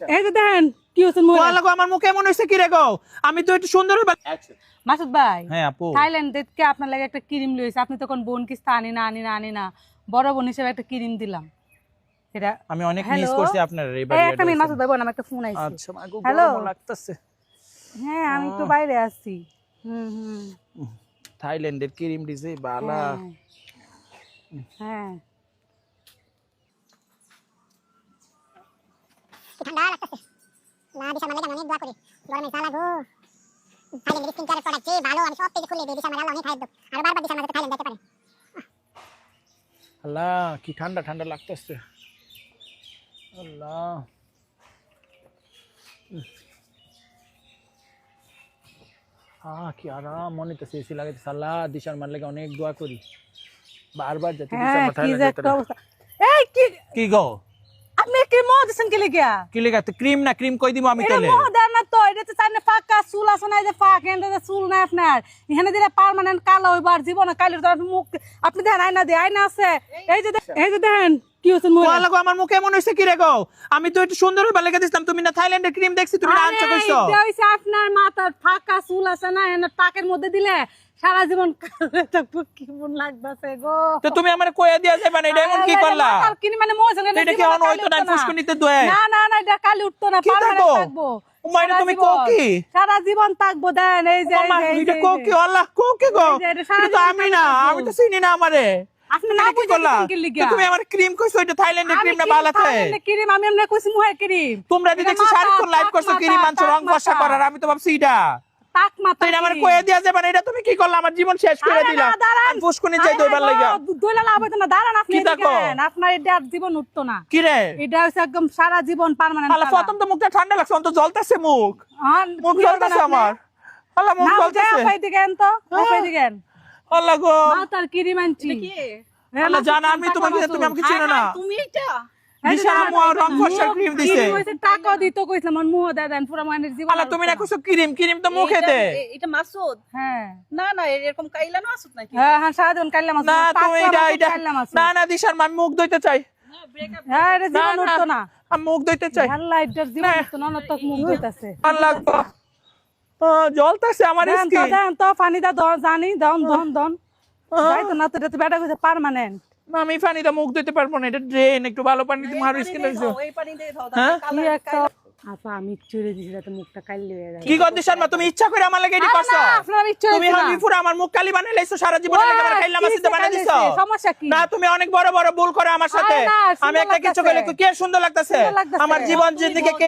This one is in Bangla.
এই যে দেখেন কি হচ্ছে লাগো আমার মুখে এমন হইছে কি রে গো আমি তো একটু সুন্দর মাসুদ ভাই হ্যাঁ আপু থাইল্যান্ড থেকে আপনার লাগে একটা ক্রিম লইছে আপনি তখন বোন কিস্তা আনি না বড় বোন হিসেবে একটা ক্রিম দিলাম এটা আমি অনেক মিস করছি আপনার একটা মিনিট মাসুদ ভাই বোন আমার একটা ফোন আইছে আচ্ছা মাগো গরম লাগতেছে হ্যাঁ আমি একটু বাইরে আসছি থাইল্যান্ডের ক্রিম দিছে বালা হ্যাঁ ঠান্ডা লাগতেছে না দিশা মালে অনেক দোয়া করি গরমে জ্বালা গো থাইল্যান্ডের স্কিন কেয়ার প্রোডাক্ট যে ভালো আমি সব পেজে খুলে দিই দিশা মালে অনেক খাই দাও আর বারবার দিশা মালে থাইল্যান্ড যেতে পারে আল্লাহ কি ঠান্ডা ঠান্ডা লাগতেছে আল্লাহ কি আরাম মনে তো এসি লাগাইতেছে আল্লাহ দিশার মান লাগে অনেক দোয়া করি বারবার যেতে দিশা মাথায় লাগে এই কি গো আপনি কি মো দিছেন কি লাগিয়া কি লাগা তো ক্রিম না ক্রিম কই দিমু আমি তাইলে মো দেন না তো এটা তো চাইনে ফাঁকা চুল আছে না এই যে ফাঁক এন্ডে চুল না আপনার এখানে দিলে পার্মানেন্ট কালো হইবার জীবন কালির তো মুখ আপনি দেখেন আয়না আছে এই যে দেখেন কি হচ্ছে মোর লাগো আমার মুখে এমন হইছে কি রে গো আমি তো একটু সুন্দর হইবার লাগা দিছিলাম তুমি না থাইল্যান্ডের ক্রিম দেখছি তুমি না আনছো কইছো এটা হইছে আপনার মাথার ফাঁকা চুল আছে না এনে টাকের মধ্যে দিলে সারা জীবন কেমন লাগতাছে গো তো তুমি আমারে কইয়া দিয়া যাবে না এটা এমন কি করলা কি মানে মোজল এটা কি অন হইতো না ফুসকুনিতে দয় না এটা কালি উঠতো না পারমানেন্ট থাকবো উমাইরা তুমি কো কি সারা জীবন থাকবো দেন এই যে এটা কো কি আল্লাহ কো কি গো এটা তো আমি না আমি তো চিনি না আমারে আপনি না বুঝলেন কি লিগা তুমি আমার ক্রিম কইছো এটা থাইল্যান্ডের ক্রিম না বালাতে থাইল্যান্ডের ক্রিম আমি এমনি কইছি মুহের ক্রিম তোমরা দি দেখছি সারাক্ষণ লাইভ করছো ক্রিম আনছো রং ফর্সা করার আমি তো ভাবছি এটা তাক মাথা তুই আমার কইয়া দিয়া যাবে না এটা তুমি কি করলা আমার জীবন শেষ করে দিলা আমি ফুসকুনি যাই দইবার লাগা দইলা লাভ হইতো না দাঁড়ান আপনি দেখেন আপনার এটা জীবন উঠতো না কি রে এটা হইছে একদম সারা জীবন পার্মানেন্ট আল্লাহ প্রথম তো মুখটা ঠান্ডা লাগছে অন্ত জ্বলতেছে মুখ মুখ জ্বলতেছে আমার আল্লাহ মুখ জ্বলতেছে না ভাই দেখেন তো ভাই দেখেন আল্লাহ গো মাথার ক্রিম আনছি কি আল্লাহ জানা আমি তোমাকে তুমি আমাকে চেনো না তুমি এটা দিশা মো রং ফর্সা ক্রিম দিছে কইছে টাকা দিত কইছিলাম আমার মুহ দেন পুরো মানের জীবন আল্লাহ তুমি না কইছো ক্রিম তো মুখে দে এটা মাসুদ হ্যাঁ না এরকম কাইলা না মাসুদ নাকি হ্যাঁ সারাদিন কাইলা মাছ না তুমি এটা না দিশার আমি মুখ ধুইতে চাই হ্যাঁ এটা জীবন উঠতো না আমি মুখ ধুইতে চাই আল্লাহ এটার জীবন উঠতো না তো মুখ ধুইতাছে আল্লাহ গো জ্বলতেছে আমার স্কিন দেন তো পানি দা জানি দন যাইতো না তো এটা তো বেটা কইছে পার্মানেন্ট না আমি পানিটা মুখ ধুইতে পারবো না এটা ড্রেন একটু ভালো পানি দিয়ে মারো স্কিন হইছো এই পানি দিয়ে দাও হ্যাঁ কি একটা আপা আমি চুরে দিছি যাতে মুখটা কালি হয়ে যায় কি করতে শর্মা তুমি ইচ্ছা করে আমার লাগে এডি করছো আপনার ইচ্ছা তুমি আমি পুরো আমার মুখ কালি বানাইলাইছো সারা জীবন লাগে আমার খাইলা মাছিতে বানাই দিছো সমস্যা কি না তুমি অনেক বড় বড় ভুল করে আমার সাথে আমি একটা কিছু কইলে কি সুন্দর লাগতাছে আমার জীবন জিন্দেগি